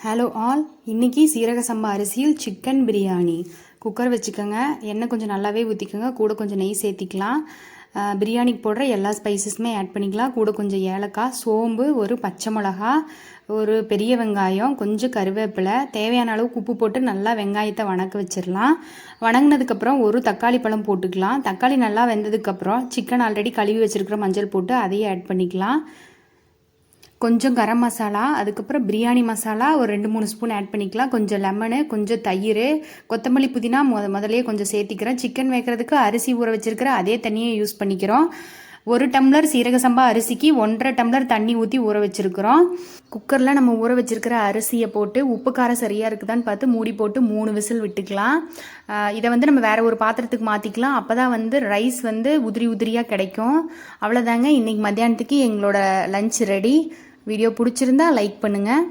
Hello all, இன்றைக்கி சீரக சம்பா அரிசியில் சிக்கன் பிரியாணி. குக்கர் வச்சுக்கோங்க, எண்ணெய் கொஞ்சம் நல்லாவே ஊற்றிக்கோங்க, கூட கொஞ்சம் நெய் சேர்த்திக்கலாம். பிரியாணிக்கு போடுற எல்லா ஸ்பைசஸுமே ஆட் பண்ணிக்கலாம். கூட கொஞ்சம் ஏலக்காய், சோம்பு, ஒரு பச்சை மிளகா, ஒரு பெரிய வெங்காயம், கொஞ்சம் கருவேப்பிலை, தேவையான அளவுக்கு உப்பு போட்டு நல்லா வெங்காயத்தை வணக்க வச்சிடலாம். வணங்கினதுக்கப்புறம் ஒரு தக்காளி பழம் போட்டுக்கலாம். தக்காளி நல்லா வெந்ததுக்கப்புறம் சிக்கன் ஆல்ரெடி கழுவி வச்சுருக்கிற மஞ்சள் போட்டு அதையும் ஆட் பண்ணிக்கலாம். கொஞ்சம் கரம் மசாலா, அதுக்கப்புறம் பிரியாணி மசாலா ஒரு 2-3 ஸ்பூன் ஆட் பண்ணிக்கலாம். கொஞ்சம் லெமனு, கொஞ்சம் தயிர், கொத்தமல்லி புதினா முதலே கொஞ்சம் சேர்த்திக்கிறேன். சிக்கன் வைக்கிறதுக்கு அரிசி ஊற வச்சிருக்கிற அதே தண்ணியை யூஸ் பண்ணிக்கிறோம். 1 டம்ளர் சீரக சம்பா அரிசிக்கு 1.5 டம்ளர் தண்ணி ஊற்றி ஊற வச்சுருக்கிறோம். குக்கரில் நம்ம ஊற வச்சுருக்கிற அரிசியை போட்டு உப்பு காரம் சரியாக இருக்குதான்னு பார்த்து மூடி போட்டு 3 விசில் விட்டுக்கலாம். இதை நம்ம வேறு ஒரு பாத்திரத்துக்கு மாற்றிக்கலாம். அப்போ தான் ரைஸ் உதிரி உதிரியாக கிடைக்கும். அவ்வளோதாங்க, இன்றைக்கி மத்தியானத்துக்கு எங்களோட லஞ்ச் ரெடி. வீடியோ பிடிச்சிருந்தா லைக் பண்ணுங்கள்.